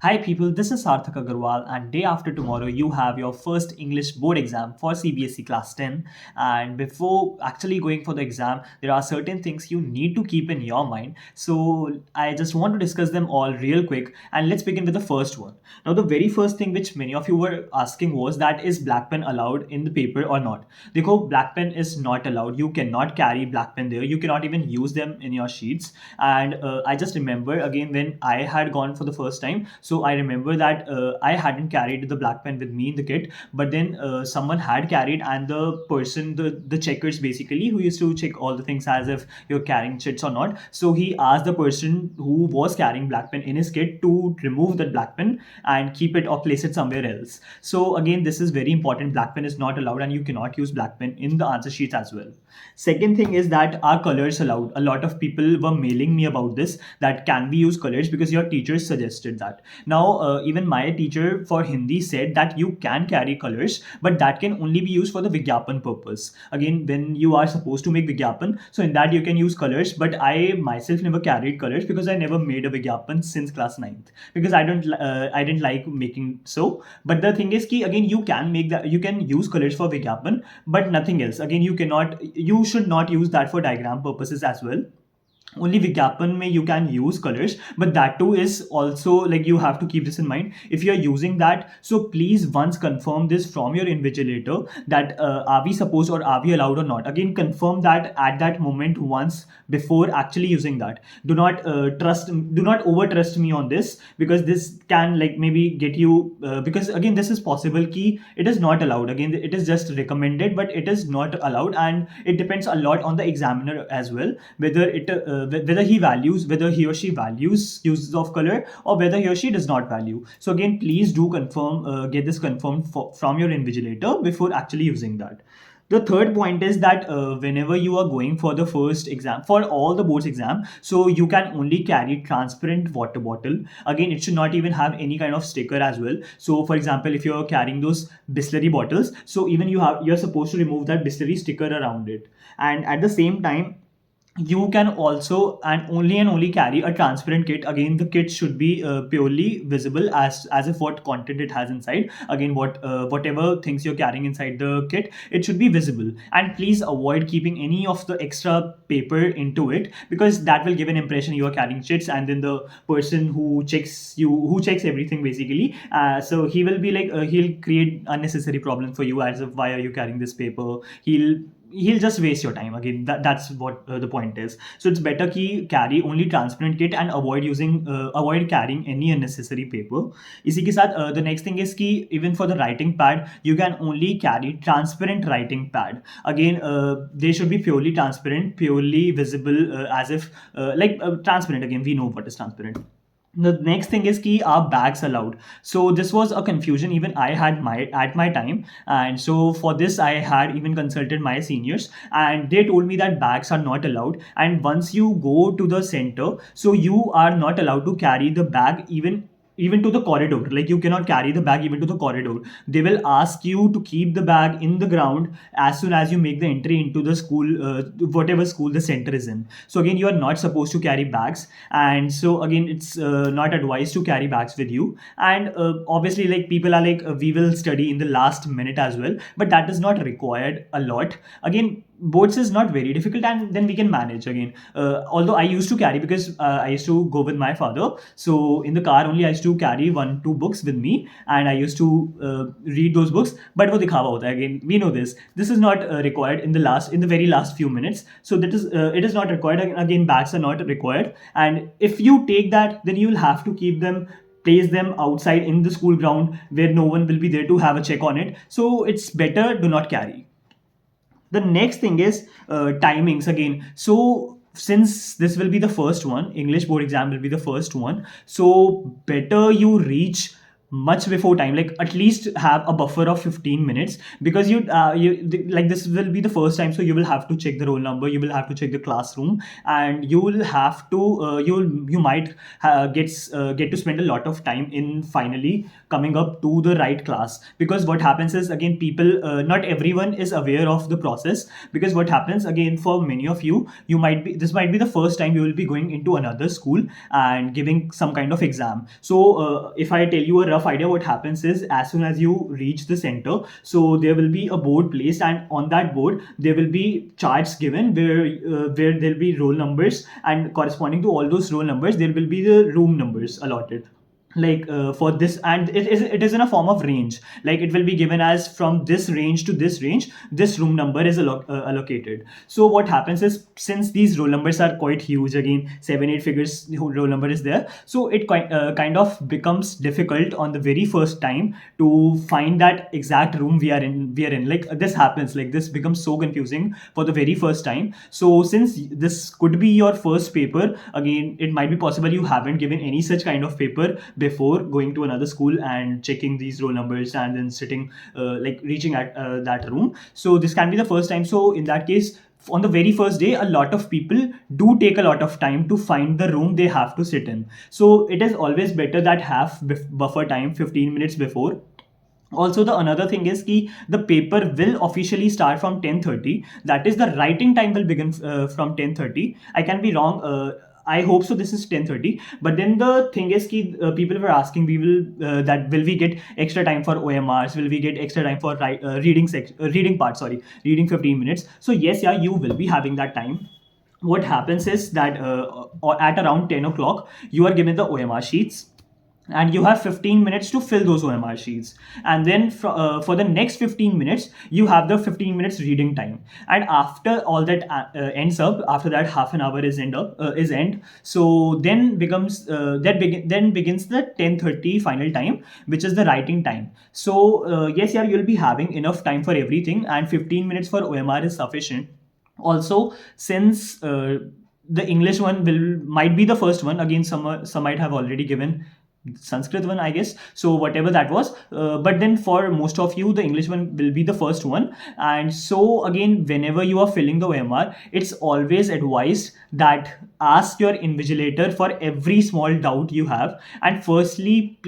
Hi people, this is Sarthak Agarwal and day after tomorrow you have your first English board exam for CBSE class 10, and before actually going for the exam there are certain things you need to keep in your mind. So I just want to discuss them all real quick, and let's begin with the first one. Now the very first thing which many of you were asking was that is black pen allowed in the paper or not? Dekho, black pen is not allowed. You cannot carry black pen there. You cannot even use them in your sheets. And I just remember again when I had gone for the first time. So I remember that I hadn't carried the black pen with me in the kit, but then someone had carried, and the person, the checkers basically, who used to check all the things as if you're carrying chits or not. So he asked the person who was carrying black pen in his kit to remove that black pen and keep it or place it somewhere else. So again, this is very important. Black pen is not allowed, and you cannot use black pen in the answer sheets as well. Second thing is that are colors allowed? A lot of people were mailing me about this, that can we use colors because your teachers suggested that. Now even my teacher for Hindi said that you can carry colors, but that can only be used for the Vigyapan purpose. Again, when you are supposed to make Vigyapan, so in that you can use colors, but I myself never carried colors because I never made a Vigyapan since class ninth, because I didn't like making so. But the thing is ki again, you can make that, you can use colors for Vigyapan, but nothing else. Again, you should not use that for diagram purposes as well. Only Vigyapan may you can use colors, but that too is also like, you have to keep this in mind if you are using that. So please once confirm this from your invigilator that are we supposed or are we allowed or not. Again, confirm that at that moment once before actually using that. Do not over trust me on this, because this can like maybe get you because again this is possible key it is not allowed. Again, it is just recommended, but it is not allowed, and it depends a lot on the examiner as well, whether he or she values uses of color, or whether he or she does not value. So again, please do confirm, get this confirmed from your invigilator before actually using that. The third point is that whenever you are going for the first exam, for all the boards exam, so you can only carry transparent water bottle. Again, it should not even have any kind of sticker as well. So for example, if you're carrying those Bisleri bottles, so even you're supposed to remove that Bisleri sticker around it. And at the same time, you can also and only carry a transparent kit. Again, the kit should be purely visible as if what content it has inside. Again, whatever things you're carrying inside the kit, it should be visible. And please avoid keeping any of the extra paper into it, because that will give an impression you are carrying chits, and then the person who checks everything basically, so he will be like he'll create unnecessary problem for you, as if why are you carrying this paper. He'll just waste your time. Again, that's what the point is. So it's better ki carry only transparent kit and avoid carrying any unnecessary paper. इसी के साथ the next thing is कि even for the writing pad you can only carry transparent writing pad. Again, they should be purely transparent, purely visible, as if transparent. Again, we know what is transparent. The next thing is ki are bags allowed? So this was a confusion even I had at my time, and so for this I had even consulted my seniors, and they told me that bags are not allowed. And once you go to the center, so you are not allowed to carry the bag even to the corridor. Like, you cannot carry the bag even to the corridor. They will ask you to keep the bag in the ground as soon as you make the entry into the school, whatever school the center is in. So again, you are not supposed to carry bags, and so again it's not advised to carry bags with you. And obviously, like, people are like, we will study in the last minute as well, but that is not required a lot. Again, boards is not very difficult, and then we can manage. Again, although I used to carry, because I used to go with my father, so in the car only I used to carry 1-2 books with me, and I used to read those books. But wo dikhawa hota hai. Again, we know this is not required in the very last few minutes. So that is it is not required. Again, bags are not required, and if you take that, then you will have to keep them, place them outside in the school ground where no one will be there to have a check on it. So it's better do not carry. The next thing is timings again. So since this will be the first one, English board exam will be the first one, so better you reach much before time, like at least have a buffer of 15 minutes, because like this will be the first time, so you will have to check the roll number, you will have to check the classroom, and you will have to you might get to spend a lot of time in finally coming up to the right class. Because what happens is, again, people not everyone is aware of the process. Because what happens, again, for many of you, this might be the first time you will be going into another school and giving some kind of exam. So if I tell you a rough idea, what happens is, as soon as you reach the center, so there will be a board placed, and on that board there will be charts given where there'll be roll numbers, and corresponding to all those roll numbers there will be the room numbers allotted. Like for this, and it is in a form of range. Like it will be given as, from this range to this range, this room number is allocated. So what happens is, since these roll numbers are quite huge, again 7-8 figures roll number is there, so it kind of becomes difficult on the very first time to find that exact room we are in. Like this happens, like this becomes so confusing for the very first time. So since this could be your first paper, again, it might be possible you haven't given any such kind of paper before going to another school and checking these roll numbers and then sitting like reaching at that room. So this can be the first time. So in that case, on the very first day, a lot of people do take a lot of time to find the room they have to sit in. So it is always better that have buffer time 15 minutes before. Also, the another thing is ki the paper will officially start from 10:30. That is, the writing time will begin from 10:30. I can be wrong. I hope so. This is 10:30. But then the thing is ki people were asking, will we get extra time for OMRs? Will we get extra time for reading part? Sorry, reading 15 minutes. So yes, yeah, you will be having that time. What happens is that at around 10 o'clock, you are given the OMR sheets, and you have 15 minutes to fill those OMR sheets. And then for the next 15 minutes, you have the 15 minutes reading time. And after all that ends up, after that half an hour is end. So then begins the 10:30 final time, which is the writing time. So yes, yeah, you'll be having enough time for everything, and 15 minutes for OMR is sufficient. Also, since the English one might be the first one. Again, some might have already given Sanskrit one, I guess. So whatever that was, but then for most of you, the English one will be the first one. And so again, whenever you are filling the OMR, it's always advised that ask your invigilator for every small doubt you have, and firstly,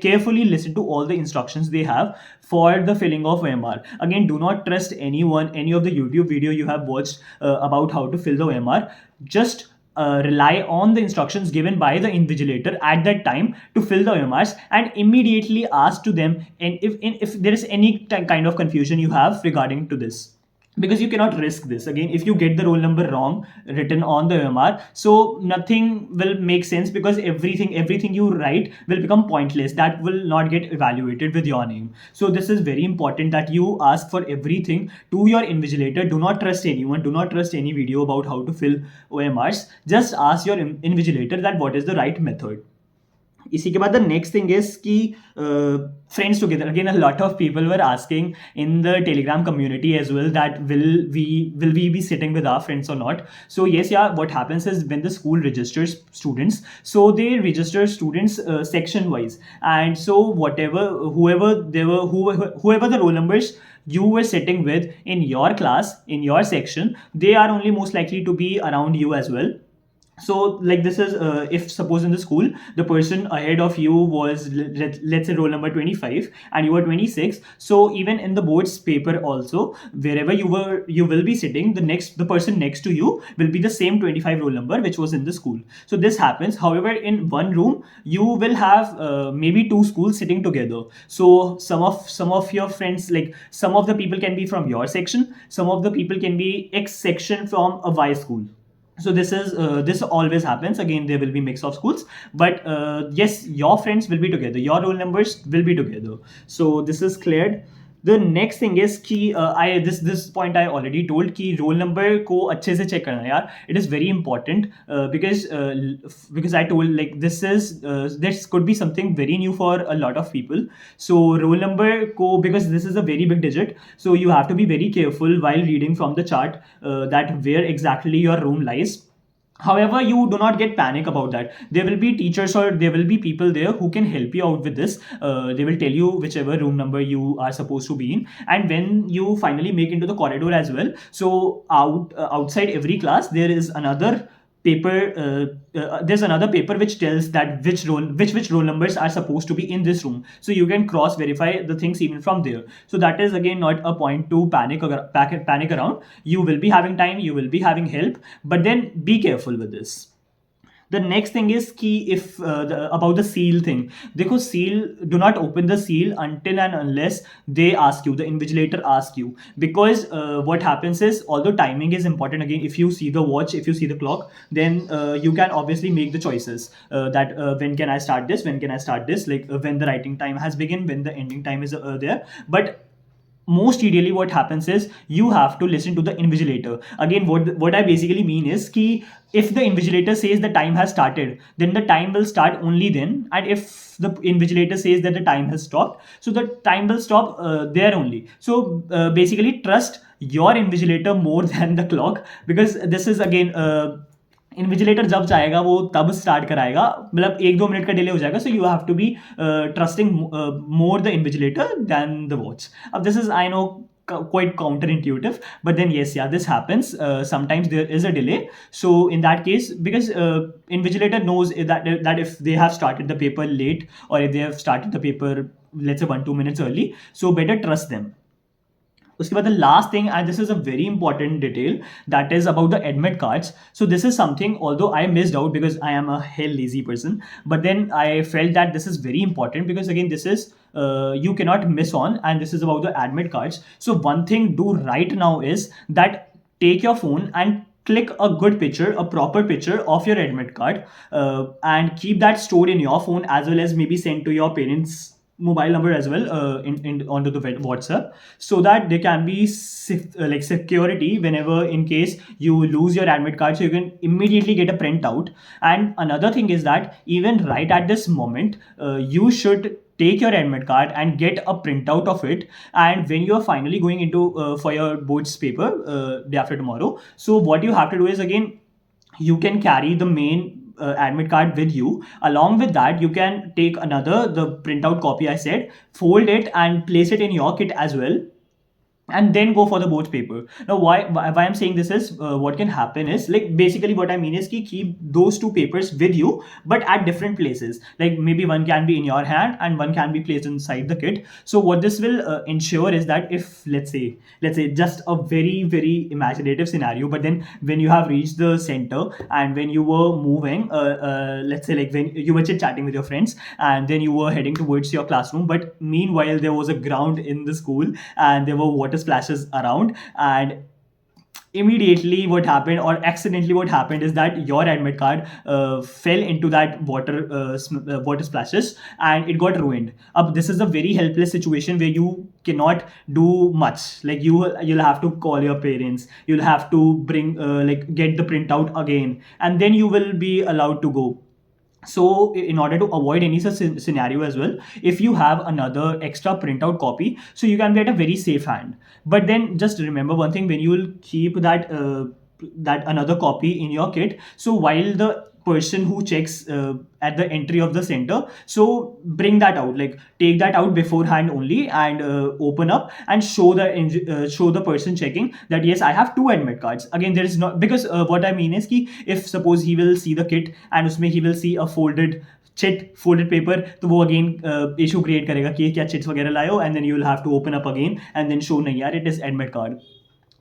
carefully listen to all the instructions they have for the filling of OMR. Again, do not trust any of the YouTube video you have watched about how to fill the OMR. Just rely on the instructions given by the invigilator at that time to fill the OMRs, and immediately ask to them, and if there is any kind of confusion you have regarding to this. Because you cannot risk this. Again, if you get the roll number wrong written on the OMR, so nothing will make sense, because everything you write will become pointless. That will not get evaluated with your name. So this is very important that you ask for everything to your invigilator. Do not trust anyone. Do not trust any video about how to fill OMRs. Just ask your invigilator that what is the right method. इसी के बाद the next thing is कि friends together. Again, a lot of people were asking in the Telegram community as well that will we be sitting with our friends or not. So yes, yeah, what happens is, when the school registers students, so they register students section wise, and so whoever the roll numbers you were sitting with in your class, in your section, they are only most likely to be around you as well. So like this is if suppose in the school the person ahead of you was, let's say, roll number 25 and you were 26, so even in the board's paper also, wherever you will be sitting, the person next to you will be the same 25 roll number which was in the school. So this happens. However, in one room you will have maybe two schools sitting together. So some of your friends, like some of the people can be from your section, some of the people can be X section from a Y school. So this always happens. Again, there will be mix of schools, but yes, your friends will be together, your roll numbers will be together. So this is cleared. The next thing is कि this point I already told कि roll number को अच्छे से check करना यार. It is very important because I told, like, this could be something very new for a lot of people. So roll number को, because this is a very big digit, so you have to be very careful while reading from the chart that where exactly your room lies. However, you do not get panic about that. There will be teachers or there will be people there who can help you out with this. They will tell you whichever room number you are supposed to be in, and when you finally make into the corridor as well, so outside every class there is another paper. There's another paper which tells that which roll numbers are supposed to be in this room, so you can cross verify the things even from there. So that is again not a point to panic around. You will be having time, you will be having help, but then be careful with this. The next thing is key, if about the seal thing. देखो, seal, do not open the seal until and unless they ask you, the invigilator ask you. Because what happens is, although timing is important, again, if you see the watch, if you see the clock, then you can obviously make the choices, that when can I start this, when can I start this, like when the writing time has begun, when the ending time is there. But most ideally what happens is you have to listen to the invigilator. Again, what I basically mean is ki, if the invigilator says the time has started, then the time will start only then. And if the invigilator says that the time has stopped, so the time will stop there only. So basically trust your invigilator more than the clock, because this is again invigilator जब चाहेगा वो तब start कराएगा, मतलब 1-2 minute का delay हो जाएगा. So you have to be trusting more the invigilator then the watch. अब this is, I know, quite counterintuitive, but then yes, yeah, this happens. Sometimes there is a delay. So in that case, because invigilator knows that if they have started the paper late, or if they have started the paper, let's say 1-2 minutes early, so better trust them. उसके बाद the last thing, and this is a very important detail, that is about the admit cards. So this is something, although I missed out because I am a hell lazy person, but then I felt that this is very important, because again, this is you cannot miss on, and this is about the admit cards. So one thing do right now is that take your phone and click a good picture, a proper picture of your admit card, and keep that stored in your phone, as well as maybe send to your parents mobile number as well, onto the WhatsApp, so that there can be like security whenever in case you lose your admit card, so you can immediately get a printout. And another thing is that even right at this moment, you should take your admit card and get a printout of it. And when you are finally going into for your boards paper day after tomorrow, so what you have to do is, again, you can carry the main admit card with you. Along with that, you can take the printout copy I said, fold it and place it in your kit as well, and then go for the board paper. Now, why I'm saying this is, what can happen is, like, basically what I mean is ki keep those two papers with you, but at different places. Like maybe one can be in your hand and one can be placed inside the kit. So what this will ensure is that if let's say just a very very imaginative scenario, but then when you have reached the center and when you were moving, let's say like when you were chit chatting with your friends and then you were heading towards your classroom, but meanwhile there was a ground in the school and there were water splashes around, and immediately what happened, or accidentally what happened, is that your admit card fell into that water splashes and it got ruined. This is a very helpless situation where you cannot do much. Like you'll have to call your parents, you'll have to bring like get the printout again, and then you will be allowed to go. So in order to avoid any such scenario as well, if you have another extra printout copy, so you can be at a very safe hand. But then just remember one thing: when you will keep that another copy in your kit, so while the person who checks at the entry of the center, so bring that out, like take that out beforehand only, and open up and show the person checking that yes, I have two admit cards. Again, there is not, because what I mean is ki, if suppose he will see the kit and उसमें he will see a folded paper, तो वो again issue create करेगा कि क्या chits वगैरह लाए हो, and then you will have to open up again and then show नहीं यार, it is admit card.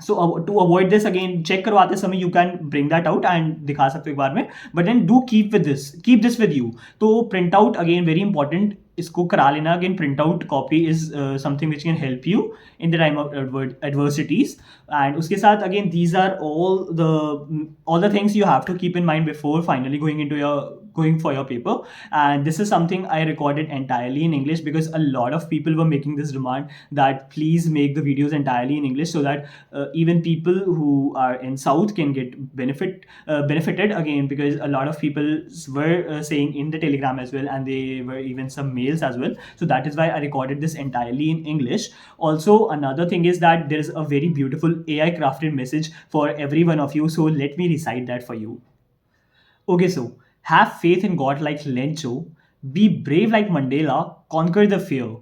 So to avoid this, again, check करवाते समय you can bring that out and दिखा सकते हो एक बार में, but then do keep this with you. तो print out, again, very important, इसको करा लेना. Again, print out copy is something which can help you in the time of adversities. And उसके साथ, again, these are all the things you have to keep in mind before finally going for your paper. And this is something I recorded entirely in English, because a lot of people were making this demand that please make the videos entirely in English, so that even people who are in South can get benefited, again, because a lot of people were saying in the Telegram as well, and they were even some mails as well. So that is why I recorded this entirely in English. Also, another thing is that there is a very beautiful AI crafted message for every one of you, so let me recite that for you. Okay, so have faith in God like Lencho, be brave like Mandela, conquer the fear.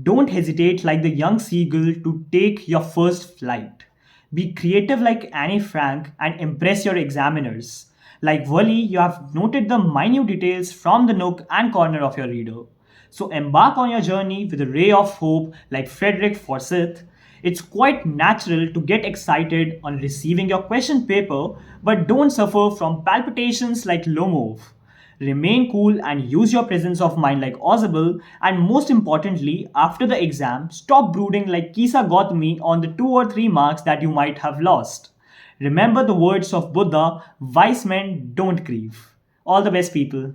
Don't hesitate like the young seagull to take your first flight. Be creative like Annie Frank and impress your examiners. Like Wally, you have noted the minute details from the nook and corner of your reader. So embark on your journey with a ray of hope like Frederick Forsyth. It's quite natural to get excited on receiving your question paper, but don't suffer from palpitations like Lomov. Remain cool and use your presence of mind like Ozable, and most importantly, after the exam, stop brooding like Kisa Gautami on the 2 or 3 marks that you might have lost. Remember the words of Buddha, wise men don't grieve. All the best, people.